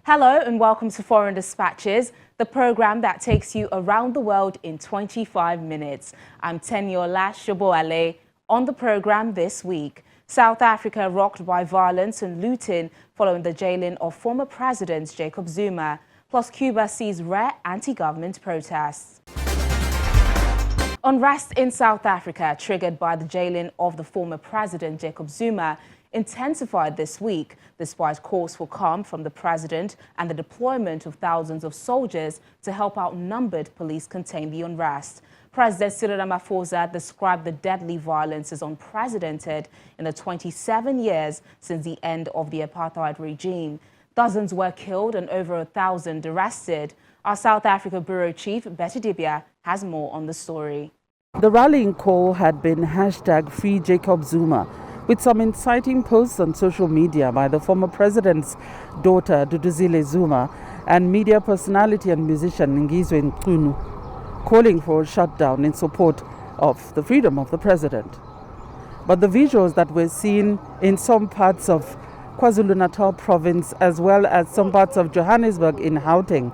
Hello and welcome to Foreign Dispatches, the program that takes you around the world in 25 minutes. I'm Teniola Shoboale. On the program this week, South Africa rocked by violence and looting following the jailing of former President Jacob Zuma, plus Cuba sees rare anti-government protests. Unrest in South Africa, triggered by the jailing of the former President Jacob Zuma, intensified this week, despite calls for calm from the president and the deployment of thousands of soldiers to help outnumbered police contain the unrest. President Cyril Ramaphosa described the deadly violence as unprecedented in the 27 years since the end of the apartheid regime. Dozens were killed and over 1,000 arrested. Our South Africa Bureau Chief, Betty Dibia, has more on the story. The rallying call had been #FreeJacobZuma, with some inciting posts on social media by the former president's daughter, Duduzile Zuma, and media personality and musician Ngizwe Nkunu, calling for a shutdown in support of the freedom of the president. But the visuals that were seen in some parts of KwaZulu-Natal province, as well as some parts of Johannesburg in Gauteng,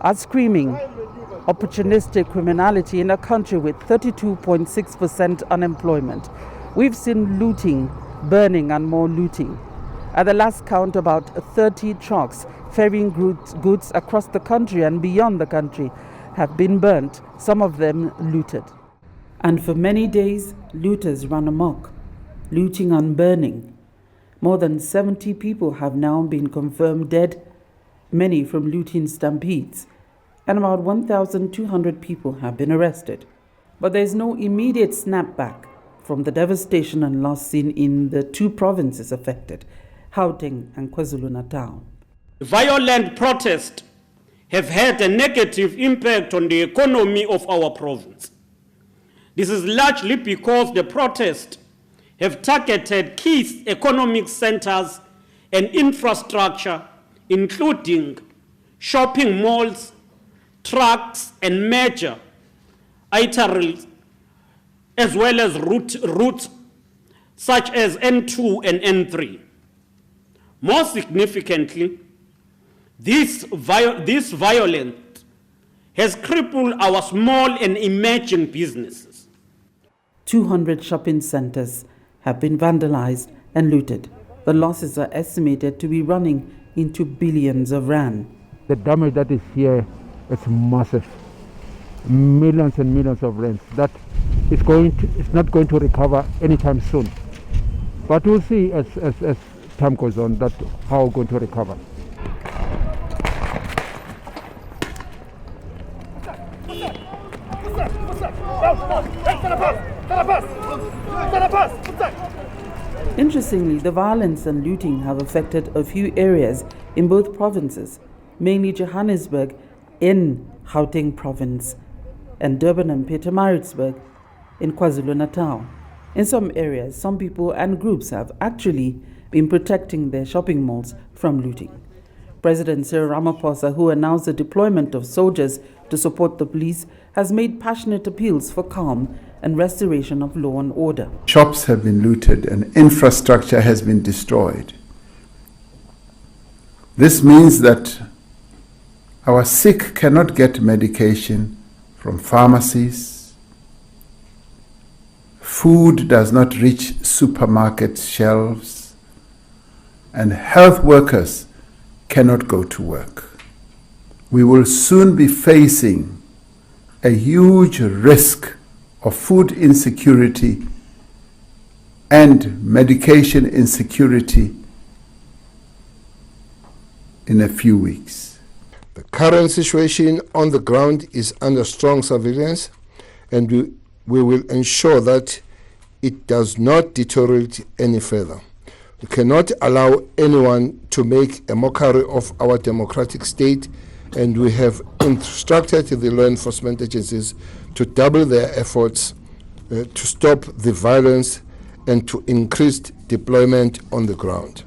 are screaming opportunistic criminality in a country with 32.6% unemployment. We've seen looting, burning and more looting. At the last count, about 30 trucks ferrying goods across the country and beyond the country have been burnt, some of them looted. And for many days, looters ran amok, looting and burning. More than 70 people have now been confirmed dead, many from looting stampedes, and about 1,200 people have been arrested. But there's no immediate snapback from the devastation and loss seen in the two provinces affected, Gauteng and KwaZulu-Natal. Violent protests have had a negative impact on the economy of our province. This is largely because the protests have targeted key economic centers and infrastructure, including shopping malls, trucks and major arteries, as well as routes such as N2 and N3. More significantly, this violence has crippled our small and emerging businesses. 200 shopping centers have been vandalized and looted. The losses are estimated to be running into billions of rand. The damage that is here is massive. Millions and millions of rands. That it's not going to recover anytime soon. But we'll see as time goes on that how we're going to recover. Interestingly, the violence and looting have affected a few areas in both provinces, mainly Johannesburg in Gauteng province and Durban and Pietermaritzburg in KwaZulu-Natal. In some areas, some people and groups have actually been protecting their shopping malls from looting. President Cyril Ramaphosa, who announced the deployment of soldiers to support the police, has made passionate appeals for calm and restoration of law and order. Shops have been looted and infrastructure has been destroyed. This means that our sick cannot get medication from pharmacies. Food does not reach supermarket shelves, and health workers cannot go to work. We will soon be facing a huge risk of food insecurity and medication insecurity in a few weeks. The current situation on the ground is under strong surveillance, and we will ensure that it does not deteriorate any further. We cannot allow anyone to make a mockery of our democratic state, and we have instructed the law enforcement agencies to double their efforts to stop the violence and to increase deployment on the ground.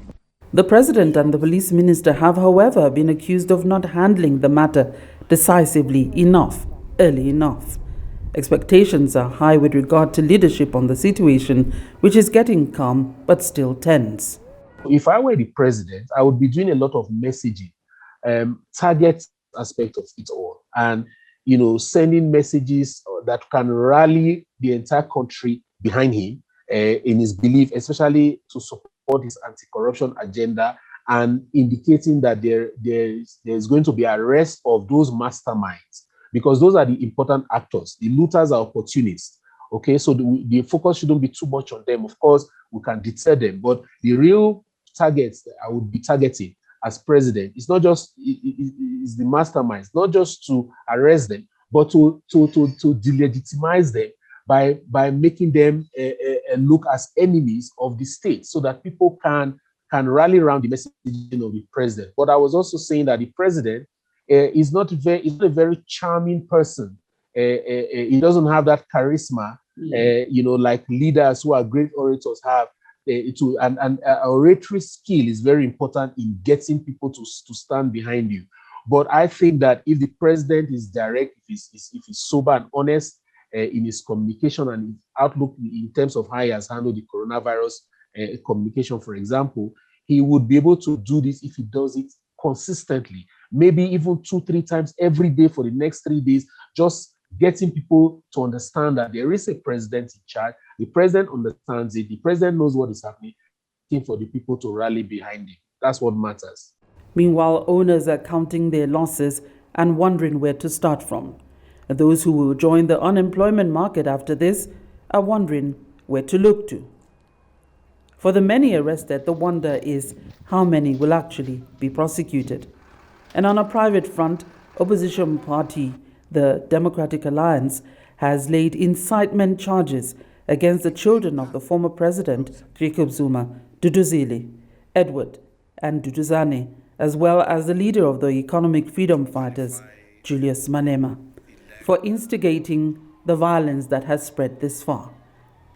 The president and the police minister have, however, been accused of not handling the matter decisively enough, early enough. Expectations are high with regard to leadership on the situation, which is getting calm but still tense. If I were the president, I would be doing a lot of messaging target aspect of it all, and sending messages that can rally the entire country behind him in his belief, especially to support his anti-corruption agenda, and indicating that there's going to be arrest of those masterminds, because those are the important actors. The looters are opportunists. Okay, so the focus shouldn't be too much on them. Of course, we can deter them, but the real targets that I would be targeting as president, it's not just it's the masterminds, not just to arrest them, but to delegitimize them by making them look as enemies of the state, so that people can rally around the messaging of the president. But I was also saying that the president is not a very charming person. He doesn't have that charisma, like leaders who are great orators have. And oratory skill is very important in getting people to stand behind you. But I think that if the president is direct, if he's sober and honest in his communication and his outlook in terms of how he has handled the coronavirus communication, for example, he would be able to do this if he does it consistently, maybe even 2-3 times every day for the next 3 days, just getting people to understand that there is a president in charge. The president understands it. The president knows what is happening, for the people to rally behind him. That's what matters. Meanwhile, owners are counting their losses and wondering where to start from. Those who will join the unemployment market after this are wondering where to look to. For the many arrested, the wonder is how many will actually be prosecuted. And on a private front, opposition party, the Democratic Alliance, has laid incitement charges against the children of the former president, Jacob Zuma, Duduzile, Edward, and Duduzane, as well as the leader of the economic freedom fighters, Julius Malema, for instigating the violence that has spread this far.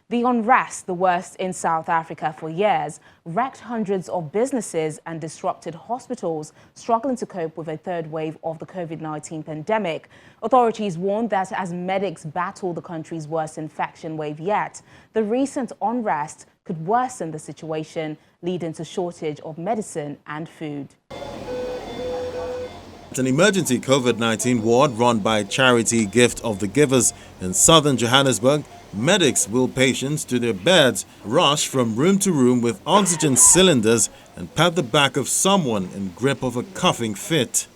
The unrest, the worst in South Africa for years, wrecked hundreds of businesses and disrupted hospitals struggling to cope with a third wave of the COVID-19 pandemic. Authorities warned that as medics battle the country's worst infection wave yet, the recent unrest could worsen the situation, leading to shortage of medicine and food. At an emergency COVID-19 ward run by charity Gift of the Givers in southern Johannesburg, medics wheel patients to their beds, rush from room to room with oxygen cylinders, and pat the back of someone in grip of a coughing fit.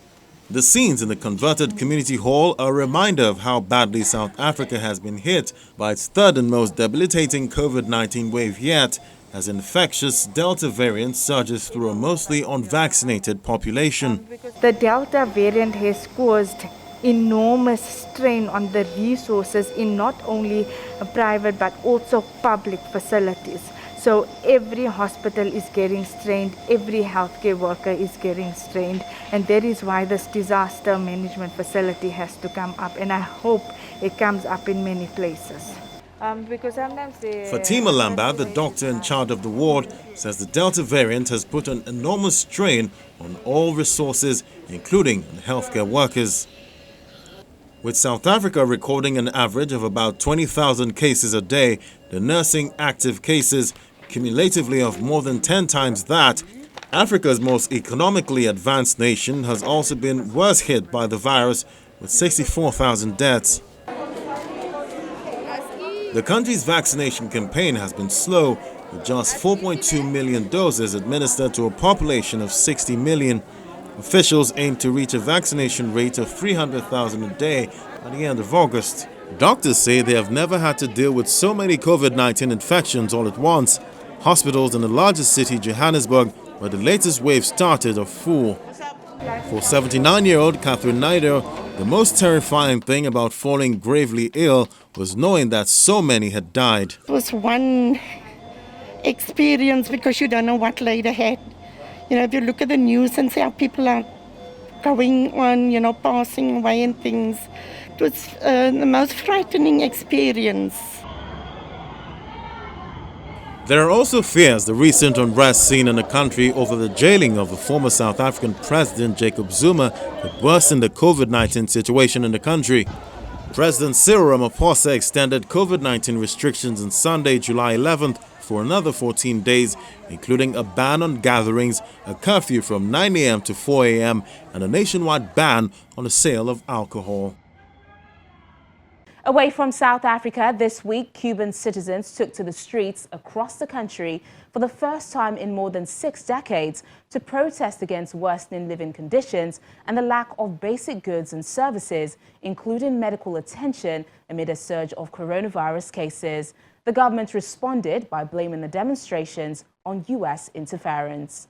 The scenes in the converted community hall are a reminder of how badly South Africa has been hit by its third and most debilitating COVID-19 wave yet, as infectious Delta variant surges through a mostly unvaccinated population. The Delta variant has caused enormous strain on the resources in not only private but also public facilities. So every hospital is getting strained, every healthcare worker is getting strained, and that is why this disaster management facility has to come up, and I hope it comes up in many places. Fatima Lamba, the doctor in charge of the ward, says the Delta variant has put an enormous strain on all resources, including healthcare workers. With South Africa recording an average of about 20,000 cases a day, the nursing active cases cumulatively of more than 10 times that, Africa's most economically advanced nation has also been worse hit by the virus with 64,000 deaths. The country's vaccination campaign has been slow, with just 4.2 million doses administered to a population of 60 million. Officials aim to reach a vaccination rate of 300,000 a day by the end of August. Doctors say they have never had to deal with so many COVID-19 infections all at once. Hospitals in the largest city, Johannesburg, where the latest wave started, are full. For 79-year-old Catherine Naidoo, the most terrifying thing about falling gravely ill was knowing that so many had died. It was one experience because you don't know what laid ahead. If you look at the news and see how people are going on, passing away and things, it was the most frightening experience. There are also fears the recent unrest seen in the country over the jailing of the former South African President Jacob Zuma could worsen the COVID-19 situation in the country. President Cyril Ramaphosa extended COVID-19 restrictions on Sunday, July 11th, for another 14 days, including a ban on gatherings, a curfew from 9 a.m. to 4 a.m., and a nationwide ban on the sale of alcohol. Away from South Africa, this week, Cuban citizens took to the streets across the country for the first time in more than 6 decades to protest against worsening living conditions and the lack of basic goods and services, including medical attention, amid a surge of coronavirus cases. The government responded by blaming the demonstrations on U.S. interference.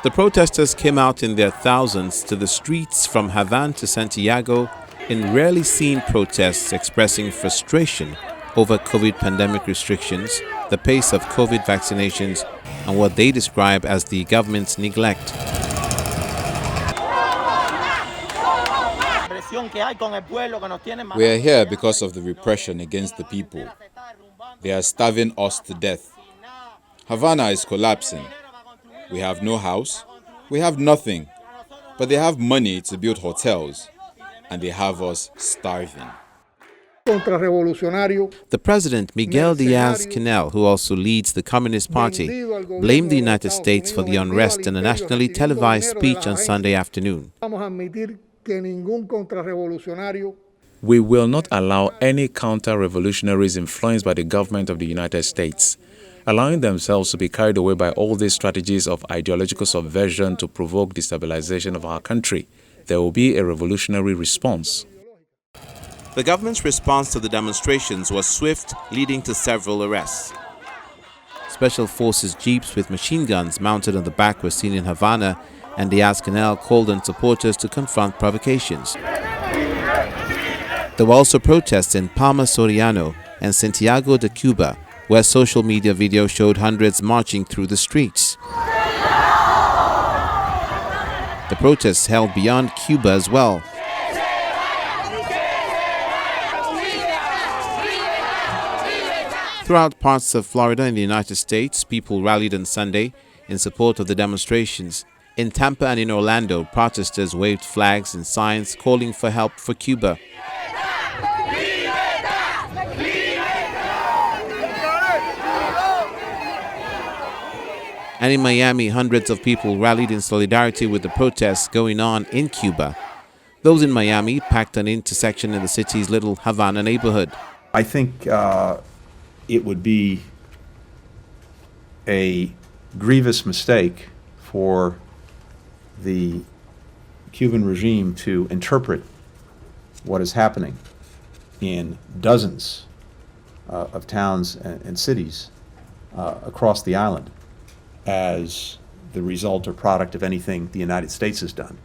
The protesters came out in their thousands to the streets from Havana to Santiago in rarely seen protests expressing frustration over COVID pandemic restrictions, the pace of COVID vaccinations, and what they describe as the government's neglect. We are here because of the repression against the people. They are starving us to death. Havana is collapsing. We have no house, we have nothing, but they have money to build hotels, and they have us starving. The president, Miguel Diaz-Canel, who also leads the Communist Party, blamed the United States for the unrest in a nationally televised speech on Sunday afternoon. We will not allow any counter-revolutionaries influenced by the government of the United States, allowing themselves to be carried away by all these strategies of ideological subversion to provoke destabilization of our country. There will be a revolutionary response. The government's response to the demonstrations was swift, leading to several arrests. Special forces jeeps with machine guns mounted on the back were seen in Havana, and Diaz-Canel called on supporters to confront provocations. There were also protests in Palma Soriano and Santiago de Cuba, where social media video showed hundreds marching through the streets. The protests held beyond Cuba as well. Throughout parts of Florida and the United States, people rallied on Sunday in support of the demonstrations. In Tampa and in Orlando, protesters waved flags and signs calling for help for Cuba. And in Miami, hundreds of people rallied in solidarity with the protests going on in Cuba. Those in Miami packed an intersection in the city's Little Havana neighborhood. I think it would be a grievous mistake for the Cuban regime to interpret what is happening in dozens of towns and cities across the island as the result or product of anything the United States has done.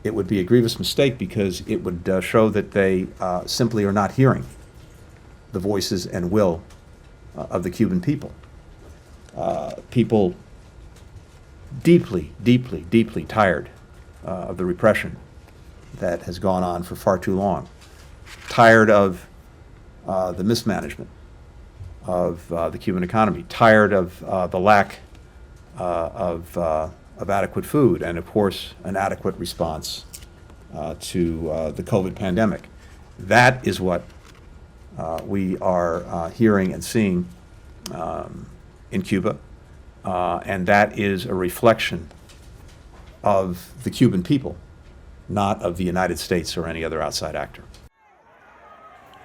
It would be a grievous mistake because it would show that they simply are not hearing the voices and will of the Cuban people. People deeply, deeply, deeply tired of the repression that has gone on for far too long. Tired of the mismanagement of the Cuban economy. Tired of the lack of adequate food and, of course, an adequate response to the COVID pandemic. That is what we are hearing and seeing in Cuba, and that is a reflection of the Cuban people, not of the United States or any other outside actor.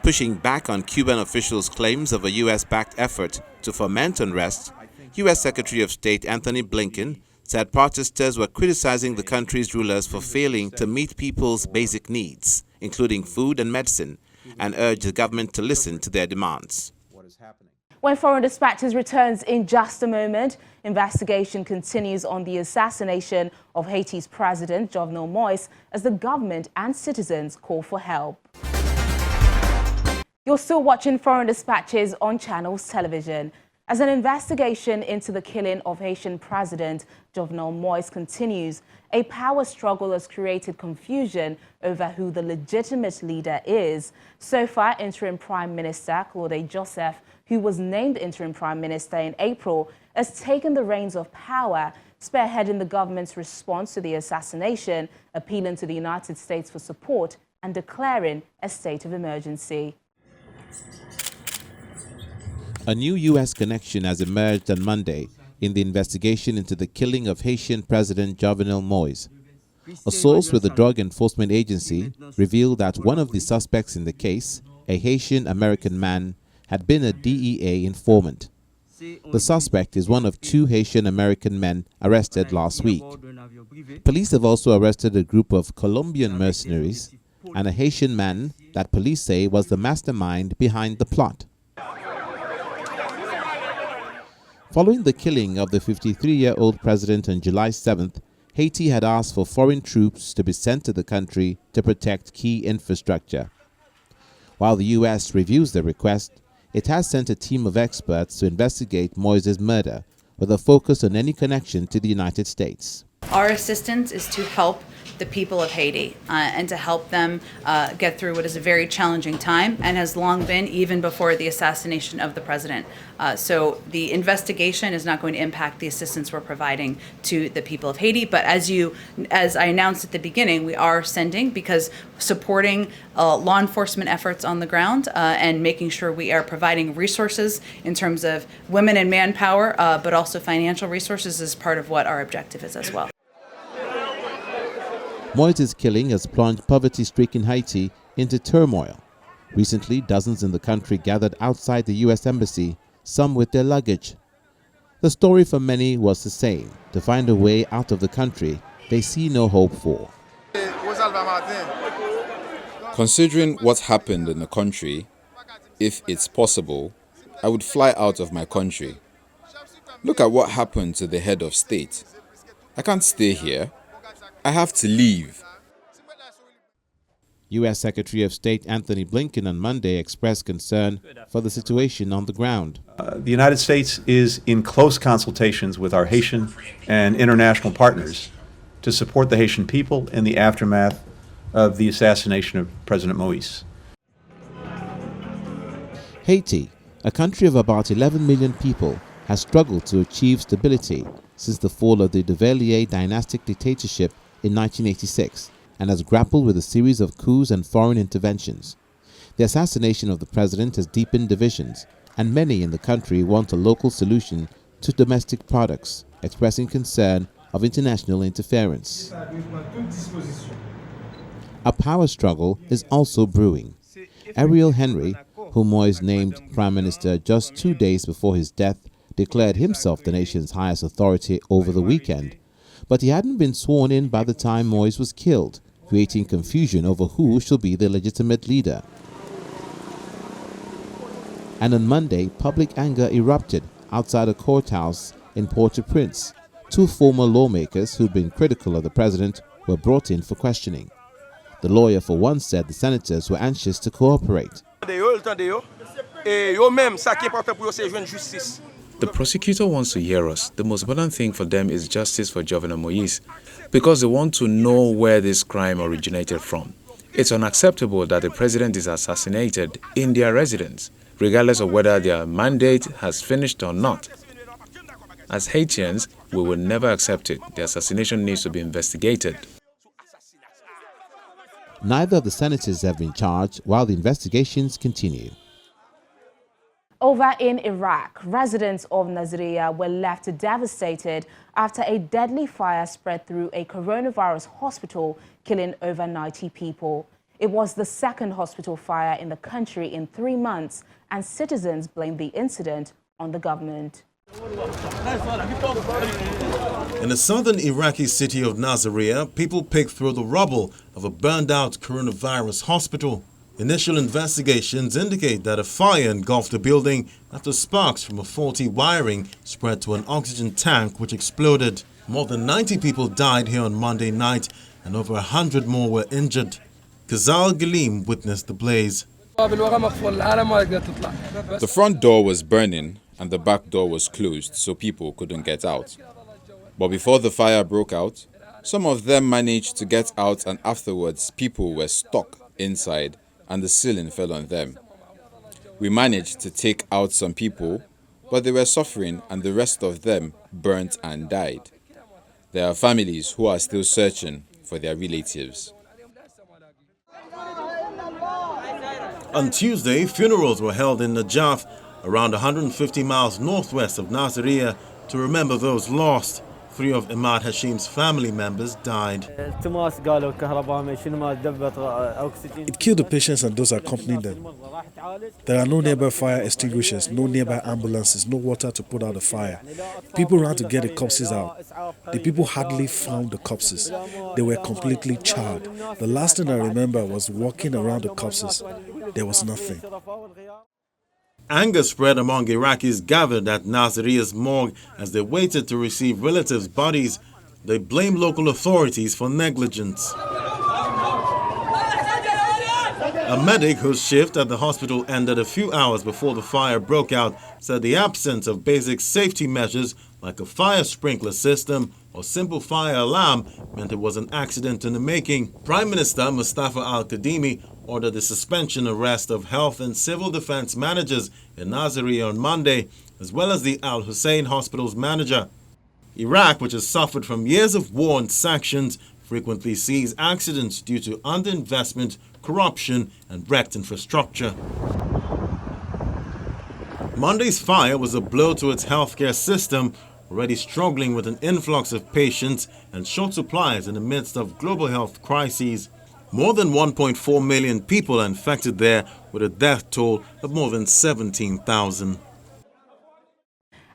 Pushing back on Cuban officials' claims of a U.S.-backed effort to foment unrest, U.S. Secretary of State Anthony Blinken said protesters were criticizing the country's rulers for failing to meet people's basic needs, including food and medicine, and urged the government to listen to their demands. When Foreign Dispatches returns in just a moment, investigation continues on the assassination of Haiti's President Jovenel Moïse as the government and citizens call for help. You're still watching Foreign Dispatches on Channels Television. As an investigation into the killing of Haitian President Jovenel Moïse continues, a power struggle has created confusion over who the legitimate leader is. So far, Interim Prime Minister Claude Joseph, who was named Interim Prime Minister in April, has taken the reins of power, spearheading the government's response to the assassination, appealing to the United States for support and declaring a state of emergency. A new U.S. connection has emerged on Monday in the investigation into the killing of Haitian President Jovenel Moïse. A source with the Drug Enforcement Agency revealed that one of the suspects in the case, a Haitian American man, had been a DEA informant. The suspect is one of 2 Haitian American men arrested last week. Police have also arrested a group of Colombian mercenaries and a Haitian man that police say was the mastermind behind the plot. Following the killing of the 53-year-old president on July 7th, Haiti had asked for foreign troops to be sent to the country to protect key infrastructure. While the U.S. reviews the request, it has sent a team of experts to investigate Moïse's murder, with a focus on any connection to the United States. Our assistance is to help the people of Haiti and to help them get through what is a very challenging time and has long been, even before the assassination of the president. So the investigation is not going to impact the assistance we're providing to the people of Haiti. But as I announced at the beginning, we are sending, because supporting law enforcement efforts on the ground and making sure we are providing resources in terms of women and manpower, but also financial resources is part of what our objective is as well. Moïse's killing has plunged poverty-stricken Haiti into turmoil. Recently, dozens in the country gathered outside the U.S. Embassy, some with their luggage. The story for many was the same: to find a way out of the country they see no hope for. Considering what happened in the country, if it's possible, I would fly out of my country. Look at what happened to the head of state. I can't stay here. I have to leave. U.S. Secretary of State Anthony Blinken on Monday expressed concern for the situation on the ground. The United States is in close consultations with our Haitian and international partners to support the Haitian people in the aftermath of the assassination of President Moïse. Haiti, a country of about 11 million people, has struggled to achieve stability since the fall of the Duvalier dynastic dictatorship in 1986, and has grappled with a series of coups and foreign interventions. The assassination of the president has deepened divisions, and many in the country want a local solution to domestic products, expressing concern of international interference. A power struggle is also brewing. Ariel Henry, whom Moïse named Prime Minister just 2 days before his death, declared himself the nation's highest authority over the weekend, but he hadn't been sworn in by the time Moïse was killed, creating confusion over who should be the legitimate leader. And on Monday, public anger erupted outside a courthouse in Port-au-Prince. 2 former lawmakers who'd been critical of the president were brought in for questioning. The lawyer for one said the senators were anxious to cooperate. The prosecutor wants to hear us. The most important thing for them is justice for Jovenel Moïse, because they want to know where this crime originated from. It's unacceptable that the president is assassinated in their residence, regardless of whether their mandate has finished or not. As Haitians, we will never accept it. The assassination needs to be investigated. Neither of the senators have been charged while the investigations continue. Over in Iraq, residents of Nasiriyah were left devastated after a deadly fire spread through a coronavirus hospital, killing over 90 people. It was the second hospital fire in the country in 3 months, and citizens blamed the incident on the government. In the southern Iraqi city of Nasiriyah, people picked through the rubble of a burned-out coronavirus hospital. Initial investigations indicate that a fire engulfed the building after sparks from a faulty wiring spread to an oxygen tank which exploded. More than 90 people died here on Monday night and over 100 more were injured. Kazal Galim witnessed the blaze. The front door was burning and the back door was closed, so people couldn't get out. But before the fire broke out, some of them managed to get out, and afterwards people were stuck inside and the ceiling fell on them. We managed to take out some people, but they were suffering and the rest of them burnt and died. There are families who are still searching for their relatives. On Tuesday, funerals were held in Najaf, around 150 miles northwest of Nasiriyah, to remember those lost. 3 of Imad Hashim's family members died. It killed the patients and those accompanying them. There are no nearby fire extinguishers, no nearby ambulances, no water to put out the fire. People ran to get the corpses out. The people hardly found the corpses. They were completely charred. The last thing I remember was walking around the corpses. There was nothing. Anger spread among Iraqis gathered at Nasiriyah's morgue as they waited to receive relatives' bodies. They blamed local authorities for negligence. A medic whose shift at the hospital ended a few hours before the fire broke out said the absence of basic safety measures like a fire sprinkler system or simple fire alarm meant it was an accident in the making. Prime Minister Mustafa Al-Kadhimi ordered the suspension arrest of health and civil defense managers in Nasiriyah on Monday, as well as the Al Hussein Hospital's manager. Iraq, which has suffered from years of war and sanctions, frequently sees accidents due to underinvestment, corruption, and wrecked infrastructure. Monday's fire was a blow to its healthcare system, already struggling with an influx of patients and short supplies in the midst of global health crises. More than 1.4 million people are infected there, with a death toll of more than 17,000.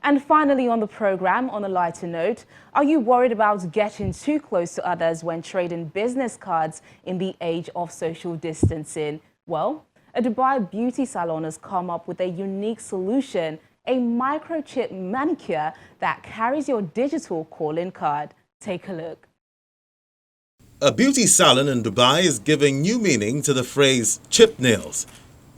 And finally on the program, on a lighter note, are you worried about getting too close to others when trading business cards in the age of social distancing? Well, a Dubai beauty salon has come up with a unique solution, a microchip manicure that carries your digital calling card. Take a look. A beauty salon in Dubai is giving new meaning to the phrase chip nails.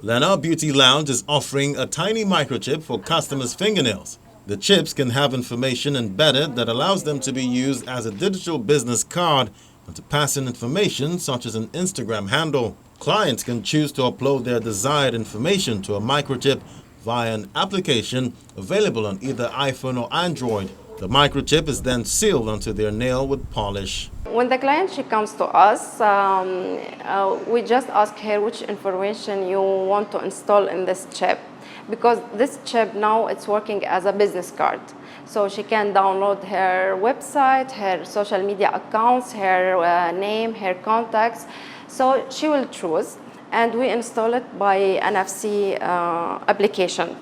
Lana Beauty Lounge is offering a tiny microchip for customers' fingernails. The chips can have information embedded that allows them to be used as a digital business card and to pass in information such as an Instagram handle. Clients can choose to upload their desired information to a microchip via an application available on either iPhone or Android. The microchip is then sealed onto their nail with polish. When the client she comes to us, we just ask her which information you want to install in this chip, because this chip now it's working as a business card. So she can download her website, her social media accounts, her name, her contacts. So she will choose, and we install it by NFC application.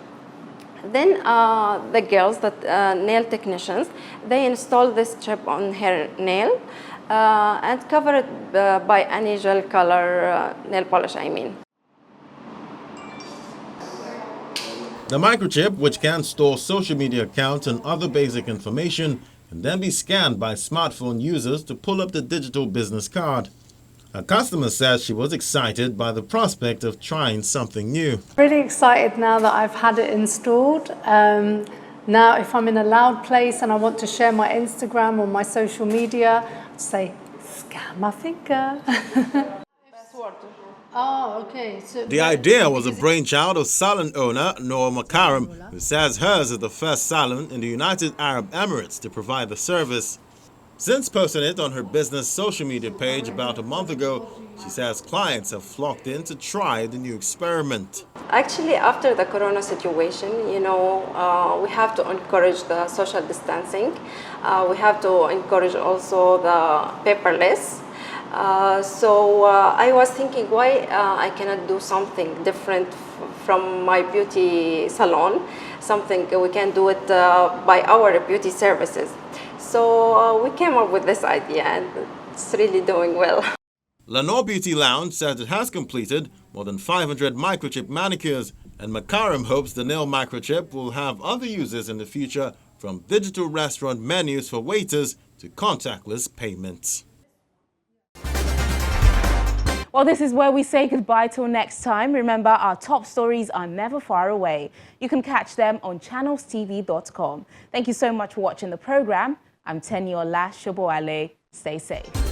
Then the girls, the nail technicians, they install this chip on her nail and cover it by any gel color nail polish, The microchip, which can store social media accounts and other basic information, can then be scanned by smartphone users to pull up the digital business card. A customer says she was excited by the prospect of trying something new. Really excited now that I've had it installed. Now if I'm in a loud place and I want to share my Instagram or my social media, I'd say, scan my finger. Oh, okay. So the idea was a brainchild of salon owner Noor Makaram, who says hers is the first salon in the United Arab Emirates to provide the service. Since posting it on her business social media page about a month ago, she says clients have flocked in to try the new experiment. Actually, after the corona situation, we have to encourage the social distancing. We have to encourage also the paperless. So I was thinking why I cannot do something different from my beauty salon, something we can do it by our beauty services. So we came up with this idea, and it's really doing well. Lana Beauty Lounge says it has completed more than 500 microchip manicures, and Makaram hopes the nail microchip will have other uses in the future, from digital restaurant menus for waiters to contactless payments. Well, this is where we say goodbye till next time. Remember, our top stories are never far away. You can catch them on channelstv.com. Thank you so much for watching the program. I'm Tenyola Shoboale. Stay safe.